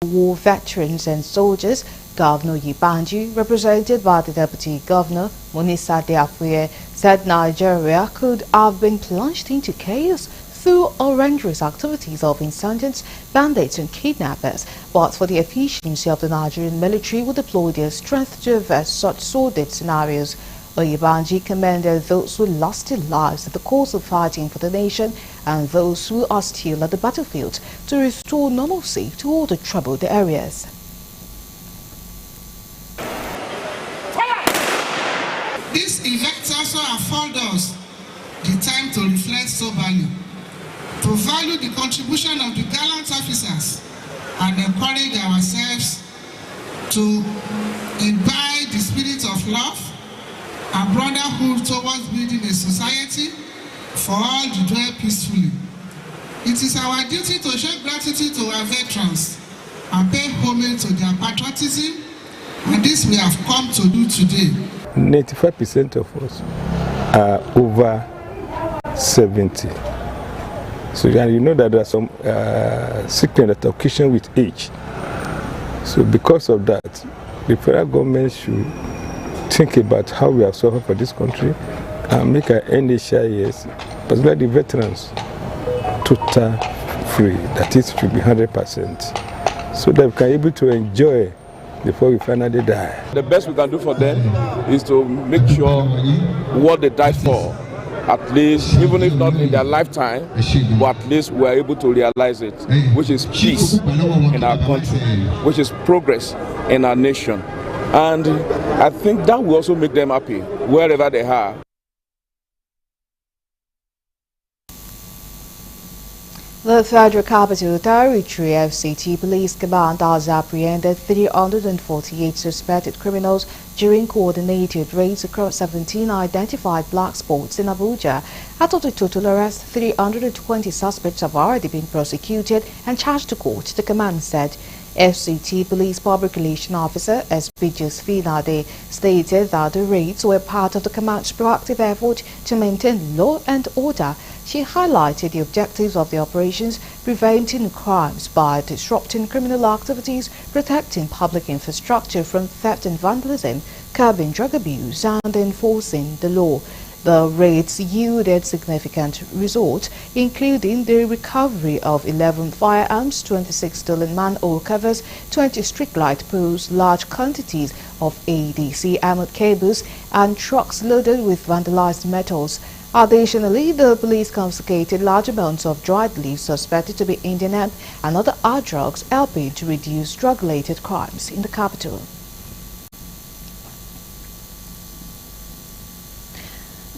war veterans and soldiers, Governor Yibanji, represented by the Deputy Governor Munisa Diafuye, said Nigeria could have been plunged into chaos through horrendous activities of insurgents, bandits and kidnappers, but for the efficiency of the Nigerian military would deploy their strength to avert such sordid scenarios. Oyebanji commended those who lost their lives in the course of fighting for the nation and those who are still at the battlefield to restore normalcy to all the troubled areas. This event also afforded us the time to reflect soberly, to value the contribution of the gallant officers and encourage ourselves to imbibe the spirit of love and brotherhood towards building a society for all to dwell peacefully. It is our duty to show gratitude to our veterans and pay homage to their patriotism, and this we have come to do today. 95% of us are over 70. So you know that there are some sickness that occasion with age. So because of that, the federal government should think about how we have suffered for this country and make our NHIS, particularly the veterans, total free. That is, should be 100%, so that we can be able to enjoy before we finally die. The best we can do for them is to make sure what they died for, at least, even if not in their lifetime, but at least we are able to realize it, which is peace in our country, which is progress in our nation. And I think that will also make them happy wherever they are. The Federal Capital Territory FCT Police Command has apprehended 348 suspected criminals during coordinated raids across 17 identified black spots in Abuja. Out of the total arrests, 320 suspects have already been prosecuted and charged to court, the command said. FCT Police Public Relations Officer SP Josephine stated that the raids were part of the command's proactive effort to maintain law and order. She highlighted the objectives of the operations: preventing crimes by disrupting criminal activities, protecting public infrastructure from theft and vandalism, curbing drug abuse, and enforcing the law. The raids yielded significant results, including the recovery of 11 firearms, 26 stolen manhole covers, 20 streetlight poles, large quantities of ADC armored cables, and trucks loaded with vandalized metals. Additionally, the police confiscated large amounts of dried leaves suspected to be Indian hemp and other hard drugs, helping to reduce drug-related crimes in the capital.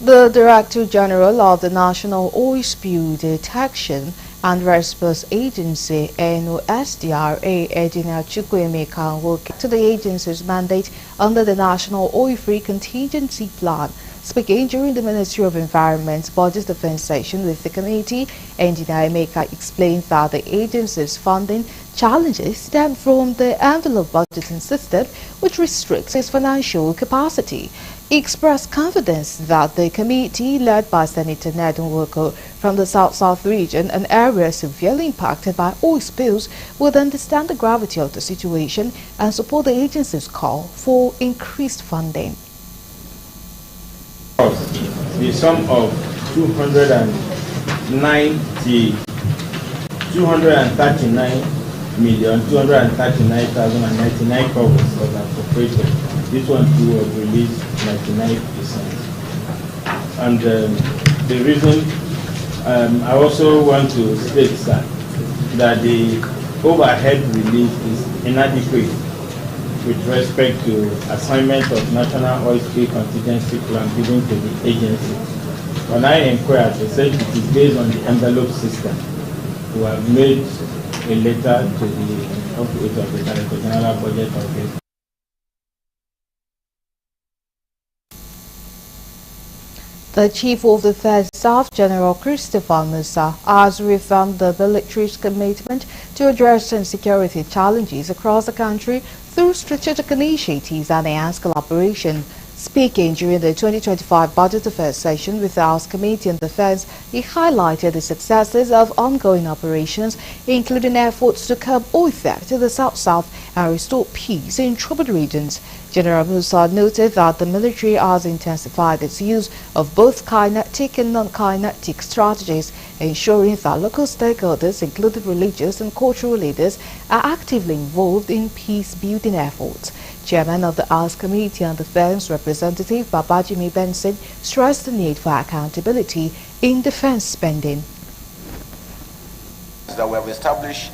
The Director General of the National Oil Spill Detection and Response Agency, NOSDRA, Engineer Chukwuemeka Nwoke, to the agency's mandate under the National Oil-Free Contingency Plan. Speaking during the Ministry of Environment's Budget Defense session with the committee, Engineer Emeka explained that the agency's funding challenges stem from the envelope budgeting system, which restricts its financial capacity. He expressed confidence that the committee, led by Senator Ned Nwoko from the South-South region, an area severely impacted by oil spills, would understand the gravity of the situation and support the agency's call for increased funding. The sum of 239,239,099 covers was appropriated. This one too was released 99%. And the reason I also want to state that the overhead release is inadequate with respect to assignment of National Oil Spill Contingency Plan given to the agency. When I inquired, they said it is based on the envelope system. We have made a letter to the Office of the Director General Budget Office. The Chief of the Defense Staff, General Christopher Musa, has reaffirmed the military's commitment to addressing security challenges across the country through strategic initiatives and enhanced collaboration. Speaking during the 2025 Budget Affairs session with the House Committee on Defense, he highlighted the successes of ongoing operations, including efforts to curb oil theft in the South-South and restore peace in troubled regions. General Musa noted that the military has intensified its use of both kinetic and non-kinetic strategies, ensuring that local stakeholders, including religious and cultural leaders, are actively involved in peace-building efforts. Chairman of the House Committee on Defense, Representative Babajimi Benson, stressed the need for accountability in defense spending. That we have established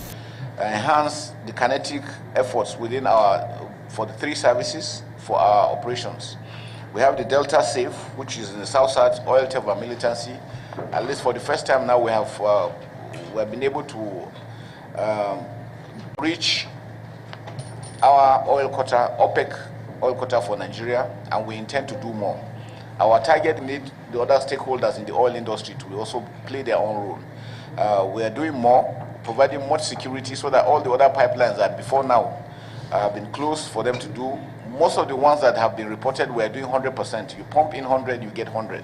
enhanced the kinetic efforts within for the three services for our operations. We have the Delta Safe, which is in the South-South oil theft and militancy. At least for the first time now, we have been able to reach our oil quota, OPEC oil quota for Nigeria, and we intend to do more. Our target need the other stakeholders in the oil industry to also play their own role. We are doing more, providing more security so that all the other pipelines that before now have been closed for them to do. Most of the ones that have been reported, we are doing 100%. You pump in 100, you get 100.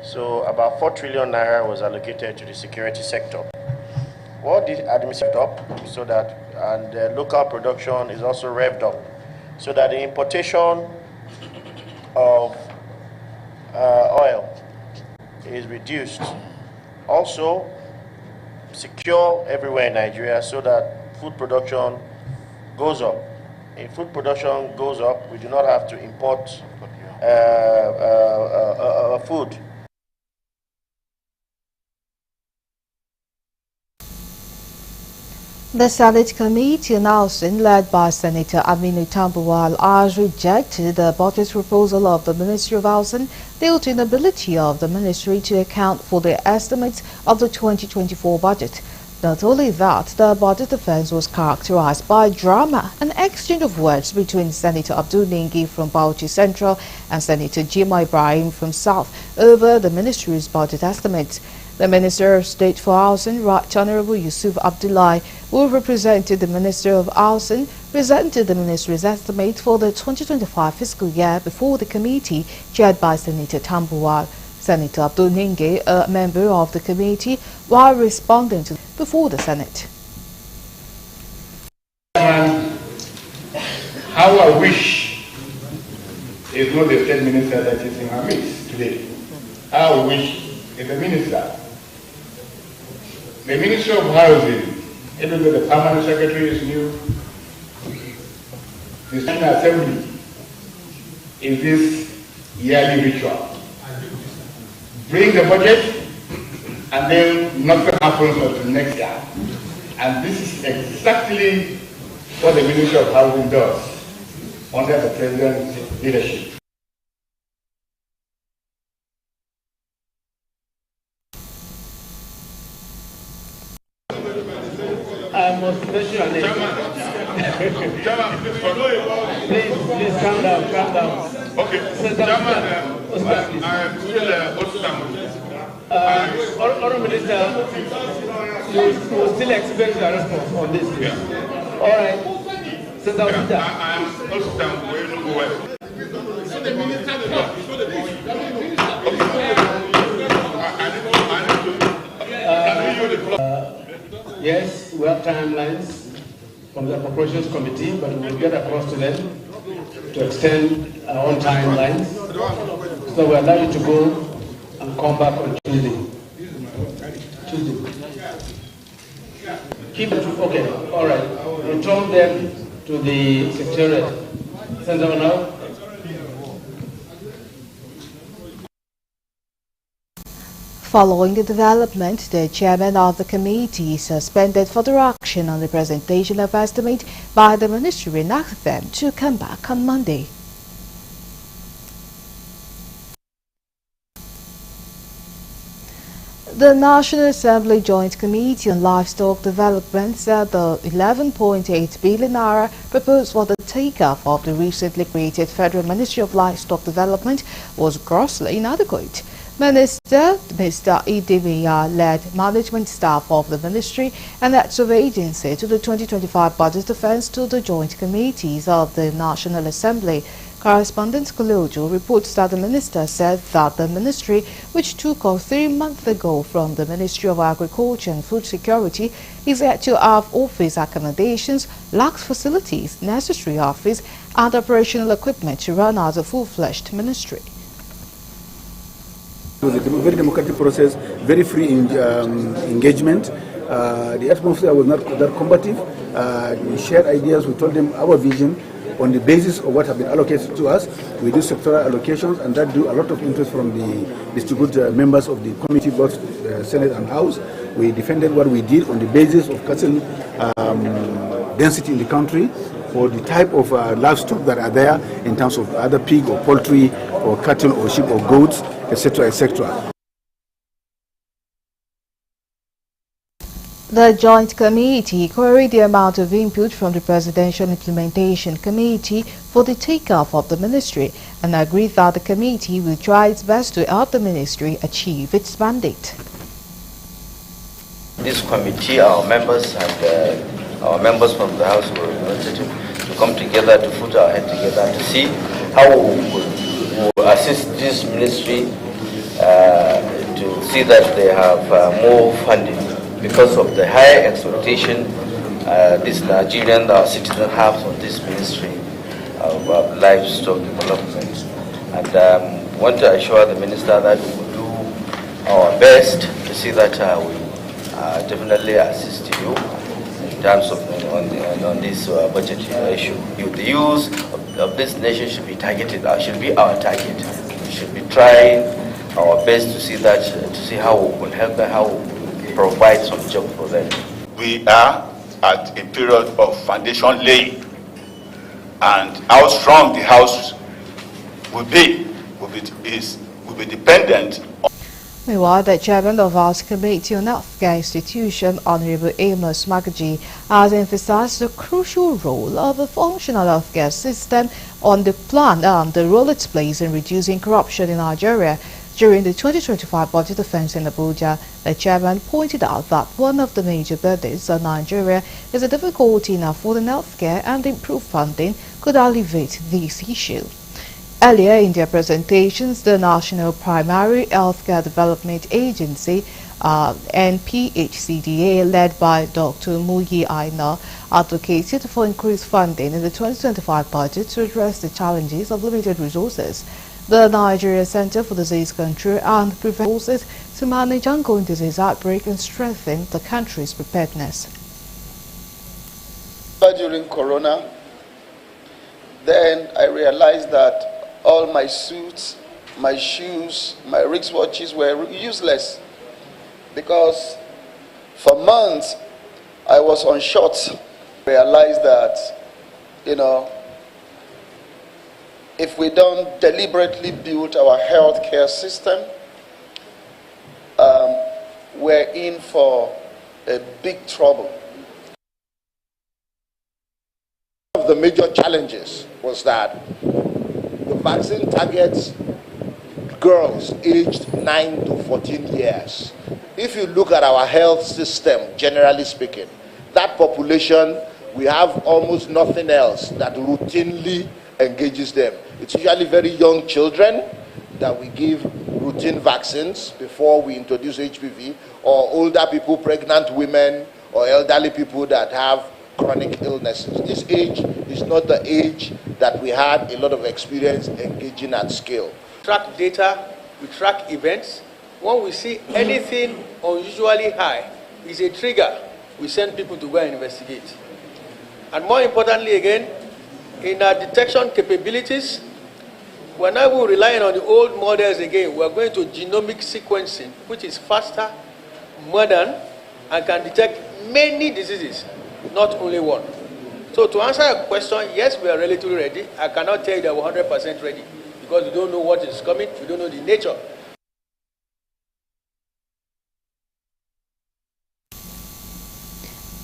So about 4 trillion naira was allocated to the security sector. What did administration up so that, and local production is also revved up, so that the importation of oil is reduced. Also, secure everywhere in Nigeria so that food production goes up. If food production goes up, we do not have to import food. The Senate Committee on Housing, led by Senator Aminu Tambuwal, has rejected the budget proposal of the Ministry of Housing due to inability of the ministry to account for the estimates of the 2024 budget. Not only that, the budget offense was characterized by drama and exchange of words between Senator Abdul Ningi from Bauchi Central and Senator Jima Ibrahim from South over the ministry's budget estimates. The Minister of State for Housing, Right Honorable Yusuf Abdullahi, who represented the Minister of Housing, presented the ministry's estimate for the 2025 fiscal year before the committee chaired by Senator Tambuwal. Senator Abdul Ningi, a member of the committee, while responding to before the Senate. How I wish is not the state minister that is in our midst today. How I wish is the minister. The Ministry of Housing, even though the permanent secretary is new, the National Assembly is this yearly ritual. Bring the budget, and then nothing happens until next year. And this is exactly what the Ministry of Housing does under the President's leadership. I must mention your name. Please calm down, calm down. Okay, Honourable Minister, you will still expect a response on this. Yeah. All right. Sit down. I am also down where you go well. Yes, we have timelines from the Appropriations Committee, but we will get across to them to extend our own timelines. So we allow you to go and come back on Tuesday. Keep it, okay, all right. Return them to the Secretariat. Send them now. Following the development, the chairman of the committee suspended further action on the presentation of estimate by the ministry and asked them to come back on Monday. The National Assembly Joint Committee on Livestock Development said the 11.8 billion naira proposed for the take-off of the recently created Federal Ministry of Livestock Development was grossly inadequate. Minister Mr. Idimiya led management staff of the ministry and heads of agency to the 2025 budget defense to the joint committees of the National Assembly. Correspondent Kolojo reports that the minister said that the ministry, which took off 3 months ago from the Ministry of Agriculture and Food Security, is yet to have office accommodations, lacks facilities, necessary office and operational equipment to run as a full-fledged ministry. It was a very democratic process, very free engagement. The atmosphere was not that combative. We shared ideas, we told them our vision on the basis of what had been allocated to us. We do sectoral allocations, and that drew a lot of interest from the distributed members of the committee, both Senate and House. We defended what we did on the basis of cattle density in the country, for the type of livestock that are there in terms of either pig or poultry or cattle or sheep or goats, etc., etc. The Joint Committee queried the amount of input from the Presidential Implementation Committee for the takeoff of the ministry and agreed that the committee will try its best to help the ministry achieve its mandate. This committee, our members and our members from the House were invited to come together, to put our head together to see how we will assist this ministry to see that they have more funding. Because of the high expectation this Nigerian, our citizens have on this ministry of livestock development. And want to assure the minister that we will do our best to see that we definitely assist you in terms of on this budgetary issue. The use of this nation should be targeted, should be our target. We should be trying our best to see that, to see how we can help them, how we provide some job for them. We are at a period of foundation laying, and how strong the House will be dependent on. Meanwhile, the chairman of House Committee on Healthcare Institution, Honorable Amos Magaji, has emphasized the crucial role of a functional healthcare system on the role it plays in reducing corruption in Nigeria. During the 2025 budget offense in Abuja, the chairman pointed out that one of the major burdens on Nigeria is the difficulty in affording healthcare, and improved funding could alleviate this issue. Earlier in their presentations, the National Primary Healthcare Development Agency, NPHCDA, led by Dr. Muyi Aina, advocated for increased funding in the 2025 budget to address the challenges of limited resources. The Nigeria Center for Disease Control and Prevention to manage ongoing disease outbreak and strengthen the country's preparedness. During Corona, then I realized that all my suits, my shoes, my wristwatches were useless, because for months I was on shorts. I realized that, if we don't deliberately build our healthcare system, we're in for a big trouble. One of the major challenges was that the vaccine targets girls aged 9 to 14 years. If you look at our health system, generally speaking, that population, we have almost nothing else that routinely engages them. It's usually very young children that we give routine vaccines before we introduce HPV, or older people, pregnant women, or elderly people that have chronic illnesses. This age is not the age that we had a lot of experience engaging at scale. We track data, we track events. When we see anything unusually high, it's a trigger. We send people to go and investigate. And more importantly again, in our detection capabilities, we're not even relying on the old models again. We're going to genomic sequencing, which is faster, modern, and can detect many diseases, not only one. So to answer your question, yes, we are relatively ready. I cannot tell you that we're 100% ready, because we don't know what is coming, we don't know the nature.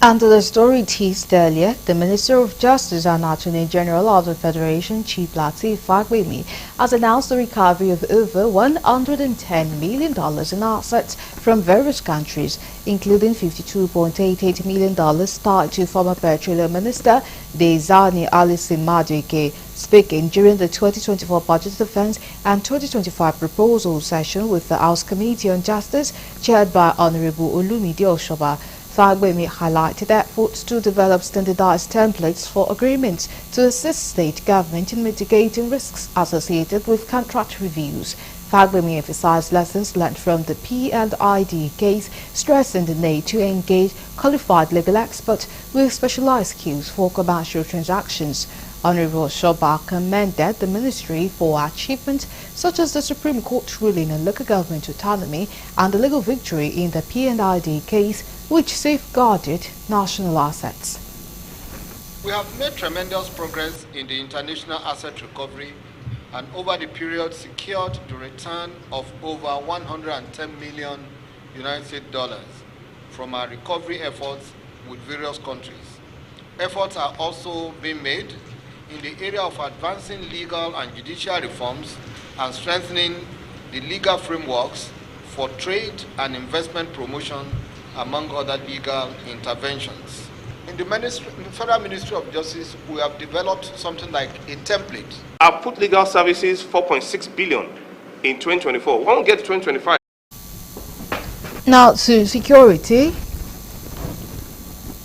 And the story teased earlier, the Minister of Justice and Attorney General of the Federation, Chief Lateef Fagbemi, has announced the recovery of over $110 million in assets from various countries, including $52.88 million tied to former Petroleum Minister Diezani Alison Madueke. Speaking during the 2024 Budget Defense and 2025 Proposal session with the House Committee on Justice, chaired by Honorable Olumide Oshoba, Fagbemi highlighted efforts to develop standardized templates for agreements to assist state government in mitigating risks associated with contract reviews. Fagbemi emphasized lessons learned from the P&ID case, stressing the need to engage qualified legal experts with specialized skills for commercial transactions. Honorable Shoba commended the ministry for achievements such as the Supreme Court ruling on local government autonomy and the legal victory in the P&ID case, which safeguarded national assets. We have made tremendous progress in the international asset recovery and over the period secured the return of over $110 million from our recovery efforts with various countries. Efforts are also being made in the area of advancing legal and judicial reforms and strengthening the legal frameworks for trade and investment promotion, among other legal interventions. In the Federal Ministry of Justice, we have developed something like a template. I've put legal services 4.6 billion in 2024. When we get to 2025. Now to security.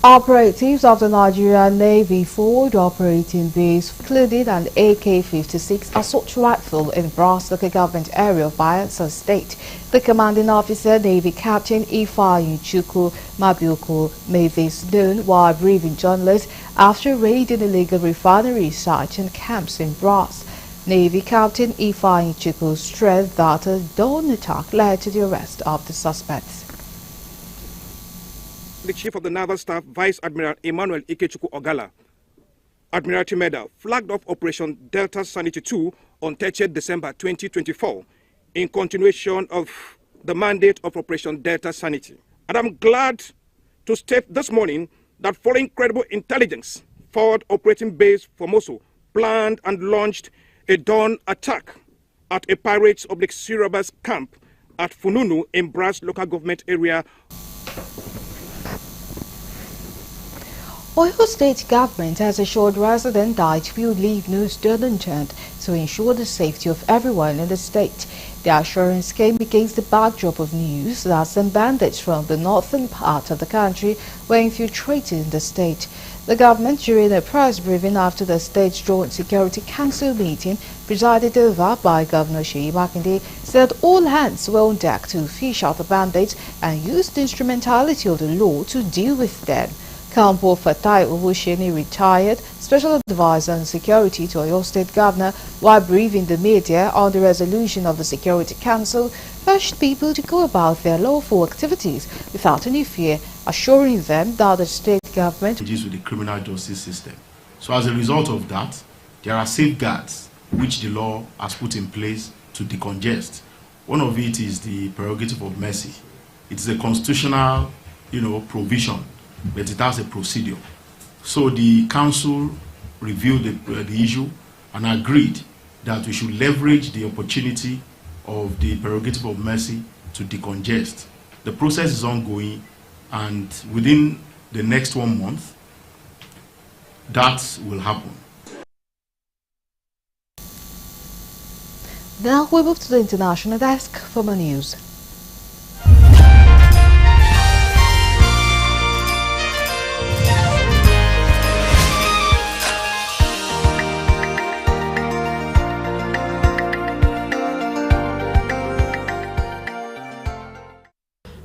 Operatives of the Nigerian Navy Forward Operating Base included an AK-56 assault rifle in Brass local government area of Bayelsa State. The commanding officer, Navy Captain Ifeanyi Chukwu Mabioko, made this known while briefing journalists after raiding illegal refinery sites and camps in Brass. Navy Captain Ifeanyi Chukwu stressed that a dawn attack led to the arrest of the suspects. The Chief of the Naval Staff, Vice Admiral Emmanuel Ikechukwu Ogala, Admiralty Medal, flagged off Operation Delta Sanity 2 on 30th December 2024 in continuation of the mandate of Operation Delta Sanity. And I'm glad to state this morning that following credible intelligence, Forward Operating Base Formoso planned and launched a dawn attack at a pirates/sea robbers camp at Fununu in Brass local government area. Oyo State government has assured residents that it will leave no stone unturned to ensure the safety of everyone in the state. The assurance came against the backdrop of news that some bandits from the northern part of the country were infiltrating the state. The government, during a press briefing after the state's Joint Security Council meeting, presided over by Governor Seyi Makinde, said all hands were on deck to fish out the bandits and use the instrumentality of the law to deal with them. Kampo Fatai Owusheni, retired Special Advisor on Security to Oyo State Governor, while briefing the media on the resolution of the Security Council, urged people to go about their lawful activities without any fear, assuring them that the state government with the criminal justice system. So as a result of that, there are safeguards which the law has put in place to decongest. One of it is the prerogative of mercy. It's a constitutional, provision, but it has a procedure. So the council reviewed the issue and agreed that we should leverage the opportunity of the prerogative of mercy to decongest. The process is ongoing, and within the next 1 month, that will happen. Now we move to the international desk for more news.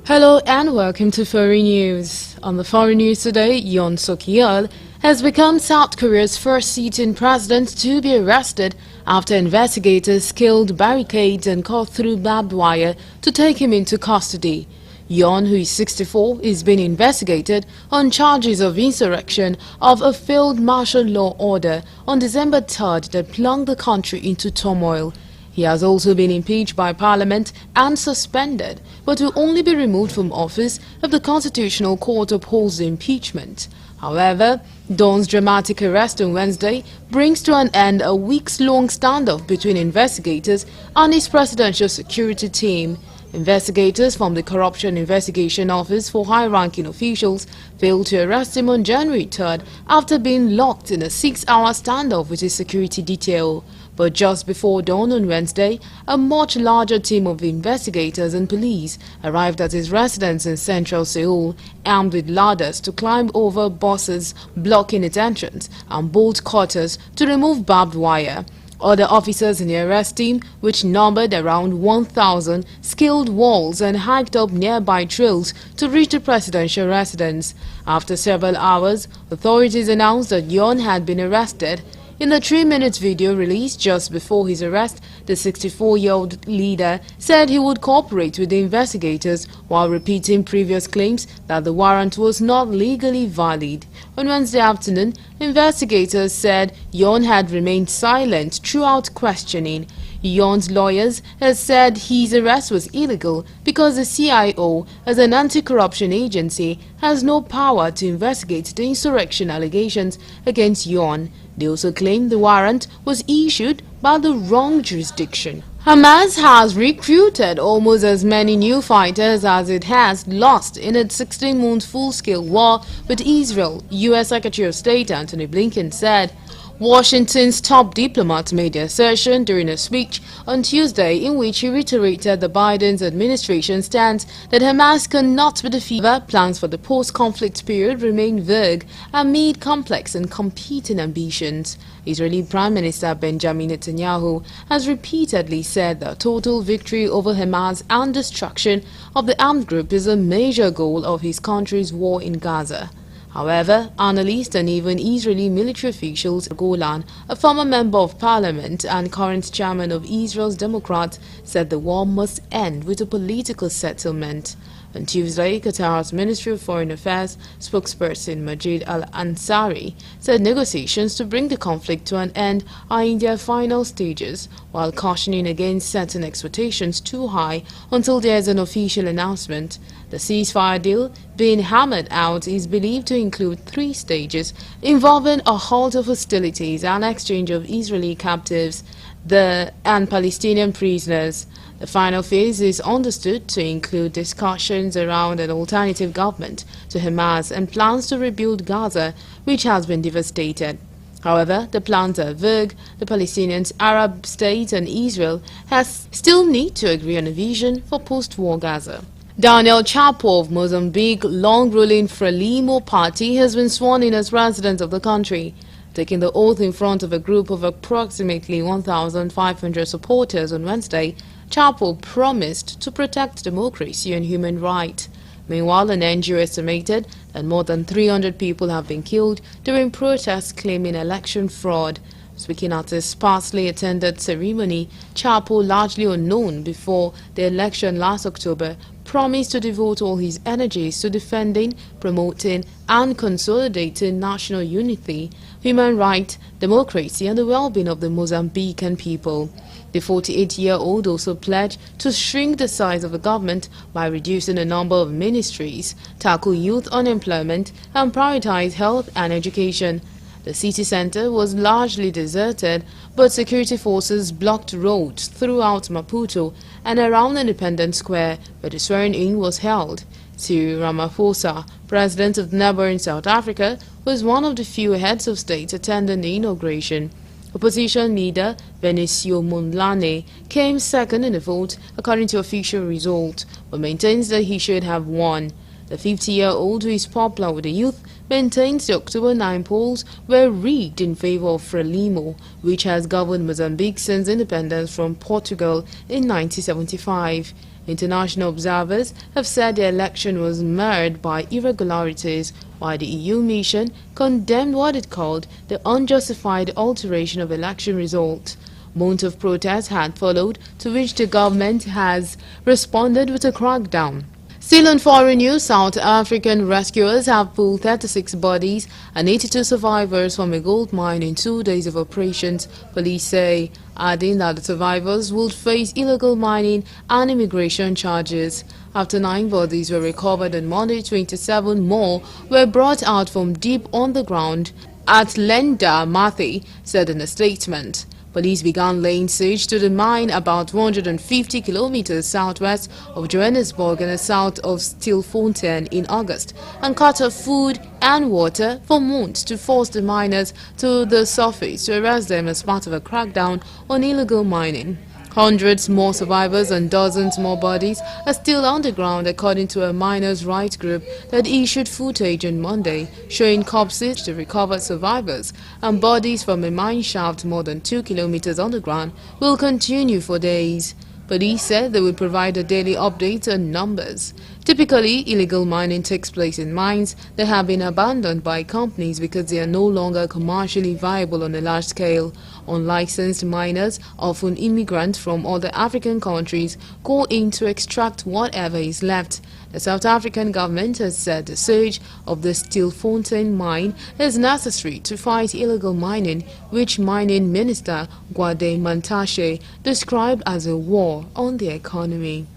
Hello and welcome to Foreign News. On the Foreign News today, Yoon Suk-yeol has become South Korea's first sitting president to be arrested after investigators scaled barricades and cut through barbed wire to take him into custody. Yoon, who is 64, is being investigated on charges of insurrection of a failed martial law order on December 3rd that plunged the country into turmoil. He has also been impeached by Parliament and suspended, but will only be removed from office if the Constitutional Court upholds the impeachment. However, Dawn's dramatic arrest on Wednesday brings to an end a weeks-long standoff between investigators and his presidential security team. Investigators from the Corruption Investigation Office for high-ranking officials failed to arrest him on January 3rd after being locked in a 6-hour standoff with his security detail. But just before dawn on Wednesday, a much larger team of investigators and police arrived at his residence in central Seoul, armed with ladders to climb over buses blocking its entrance and bolt cutters to remove barbed wire. Other officers in the arrest team, which numbered around 1,000, scaled walls and hiked up nearby trails to reach the presidential residence. After several hours, authorities announced that Yoon had been arrested. In the 3-minute video released just before his arrest, the 64-year-old leader said he would cooperate with the investigators while repeating previous claims that the warrant was not legally valid. On Wednesday afternoon, investigators said Yoon had remained silent throughout questioning. Yoon's lawyers has said his arrest was illegal because the CIO, as an anti-corruption agency, has no power to investigate the insurrection allegations against Yoon. They also claim the warrant was issued by the wrong jurisdiction. Hamas has recruited almost as many new fighters as it has lost in its 16-month full-scale war with Israel, U.S. Secretary of State Antony Blinken said. Washington's top diplomat made the assertion during a speech on Tuesday in which he reiterated the Biden administration's stance that Hamas cannot be defeated. Plans for the post-conflict period remain vague amid complex and competing ambitions. Israeli Prime Minister Benjamin Netanyahu has repeatedly said that total victory over Hamas and destruction of the armed group is a major goal of his country's war in Gaza. However, analysts and even Israeli military officials, Golan, a former member of parliament and current chairman of Israel's Democrats, said the war must end with a political settlement. On Tuesday, Qatar's Ministry of Foreign Affairs spokesperson Majid Al-Ansari said negotiations to bring the conflict to an end are in their final stages, while cautioning against setting expectations too high until there is an official announcement. The ceasefire deal being hammered out is believed to include 3 stages involving a halt of hostilities and exchange of Israeli captives and Palestinian prisoners. The final phase is understood to include discussions around an alternative government to Hamas and plans to rebuild Gaza, which has been devastated. However, the plans are vague. The Palestinians, Arab state and Israel still need to agree on a vision for post-war Gaza. Daniel Chapo of Mozambique, long-ruling Frelimo party, has been sworn in as president of the country. Taking the oath in front of a group of approximately 1,500 supporters on Wednesday, Chapo promised to protect democracy and human rights. Meanwhile, an NGO estimated that more than 300 people have been killed during protests claiming election fraud. Speaking at a sparsely attended ceremony, Chapo, largely unknown before the election last October, promised to devote all his energies to defending, promoting and consolidating national unity, human rights, democracy and the well-being of the Mozambican people. The 48-year-old also pledged to shrink the size of the government by reducing the number of ministries, tackle youth unemployment and prioritize health and education. The city center was largely deserted, but security forces blocked roads throughout Maputo and around Independence Square, where the swearing-in was held. Cyril Ramaphosa, president of neighboring South Africa, was one of the few heads of state attending the inauguration. Opposition leader Benicio Mondlane came second in the vote according to official results, but maintains that he should have won. The 50-year-old, who is popular with the youth, maintains the October 9 polls were rigged in favor of Frelimo, which has governed Mozambique since independence from Portugal in 1975. International observers have said the election was marred by irregularities, while the EU mission condemned what it called the unjustified alteration of election results. Months of protests had followed, to which the government has responded with a crackdown. Still on foreign news, South African rescuers have pulled 36 bodies and 82 survivors from a gold mine in 2 days of operations, police say, adding that the survivors would face illegal mining and immigration charges. After 9 bodies were recovered on Monday, 27 more were brought out from deep underground at Lenda Mathe, said in a statement. Police began laying siege to the mine about 150 kilometers southwest of Johannesburg and south of Stilfontein in August and cut off food and water for months to force the miners to the surface to arrest them as part of a crackdown on illegal mining. Hundreds more survivors and dozens more bodies are still underground, according to a miners' rights group that issued footage on Monday showing corpses to recovered survivors and bodies from a mine shaft more than 2 kilometers underground will continue for days. Police said they will provide a daily update on numbers. Typically, illegal mining takes place in mines that have been abandoned by companies because they are no longer commercially viable on a large scale. Unlicensed miners, often immigrants from other African countries, go in to extract whatever is left. The South African government has said the surge of the Stilfontein mine is necessary to fight illegal mining, which Mining Minister Gwade Mantashe described as a war on the economy.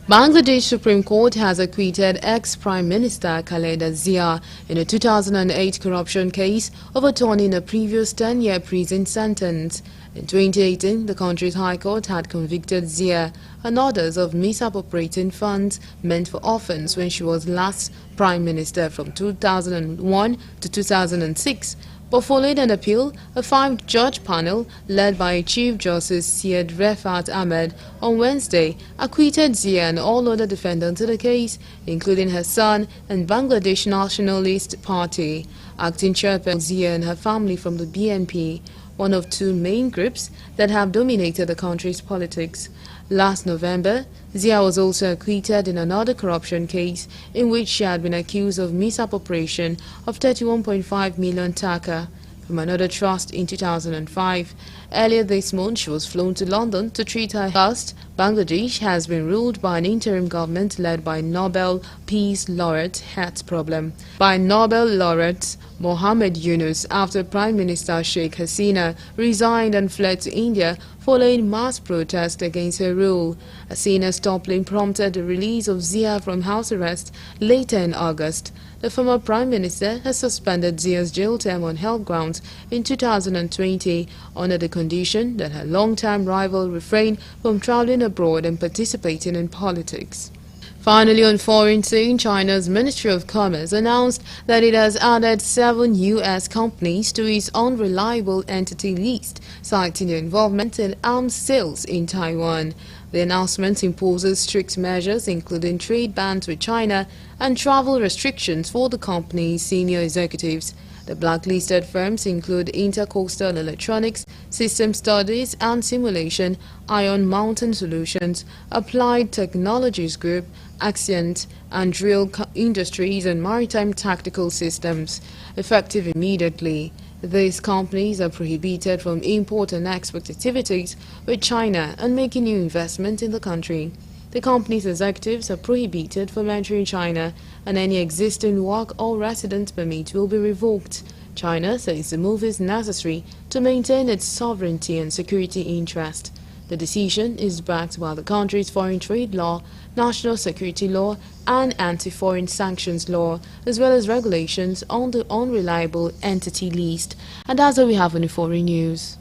Bangladesh Supreme Court has acquitted ex-Prime Minister Khaleda Zia in a 2008 corruption case, overturning a previous 10-year prison sentence. In 2018, the country's High Court had convicted Zia and others of misappropriating funds meant for orphans when she was last Prime Minister from 2001 to 2006. But following an appeal, a 5-judge panel led by Chief Justice Syed Refat Ahmed on Wednesday acquitted Zia and all other defendants in the case, including her son and Bangladesh Nationalist Party. Acting chairperson Zia and her family from the BNP, one of 2 main groups that have dominated the country's politics. Last November, Zia was also acquitted in another corruption case in which she had been accused of misappropriation of 31.5 million taka from another trust in 2005. Earlier this month, she was flown to London to treat her health. Bangladesh has been ruled by an interim government led by Nobel Peace Laureate Health Problem by Nobel laureate Mohammed Yunus after Prime Minister Sheikh Hasina resigned and fled to India following mass protests against her rule. Hasina's toppling prompted the release of Zia from house arrest later in August. The former Prime Minister has suspended Zia's jail term on health grounds in 2020 under the condition that her long-time rival refrain from traveling abroad and participating in politics. Finally, on foreign scene, China's Ministry of Commerce announced that it has added 7 U.S. companies to its unreliable entity list, citing their involvement in arms sales in Taiwan. The announcement imposes strict measures including trade bans with China and travel restrictions for the company's senior executives. The blacklisted firms include Intercoastal Electronics, System Studies and Simulation, Iron Mountain Solutions, Applied Technologies Group, Accent, and Drill Industries and Maritime Tactical Systems. Effective immediately, these companies are prohibited from import and export activities with China and making new investment in the country. The company's executives are prohibited from entering China, and any existing work or residence permit will be revoked. China says the move is necessary to maintain its sovereignty and security interest. The decision is backed by the country's foreign trade law, national security law, and anti-foreign sanctions law, as well as regulations on the unreliable entity list. And that's all we have on the foreign news.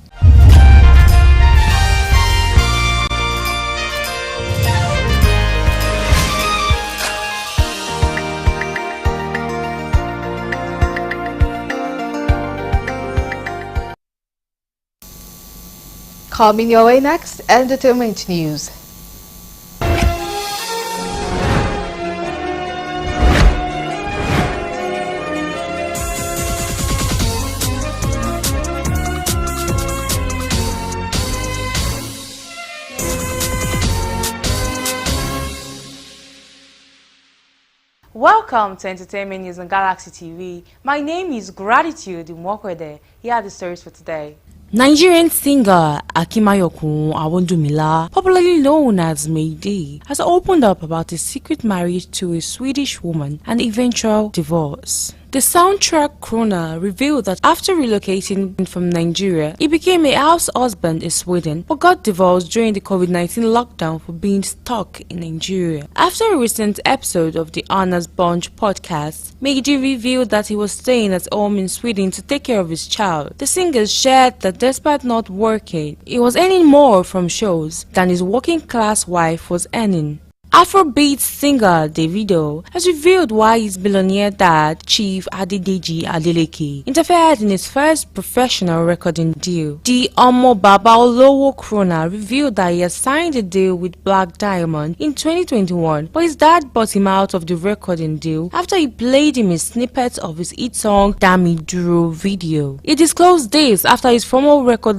Coming your way next, entertainment news. Welcome to Entertainment News on Galaxy TV. My name is Gratitude Mwokwede. Here are the stories for today. Nigerian singer Akimayokun Awondumila, popularly known as Mayday, has opened up about his secret marriage to a Swedish woman and eventual divorce. The soundtrack crooner revealed that after relocating from Nigeria, he became a house husband in Sweden but got divorced during the COVID-19 lockdown for being stuck in Nigeria. After a recent episode of the Anna's Bunch podcast, Mayday revealed that he was staying at home in Sweden to take care of his child. The singer shared that despite not working, he was earning more from shows than his working-class wife was earning. Afrobeat singer Davido has revealed why his billionaire dad, Chief Adedeji Adeleke, interfered in his first professional recording deal. The Omo Baba Olowo crooner revealed that he has signed a deal with Black Diamond in 2021, but his dad bought him out of the recording deal after he played him a snippet of his hit song Dami Duro video. He disclosed this after his former record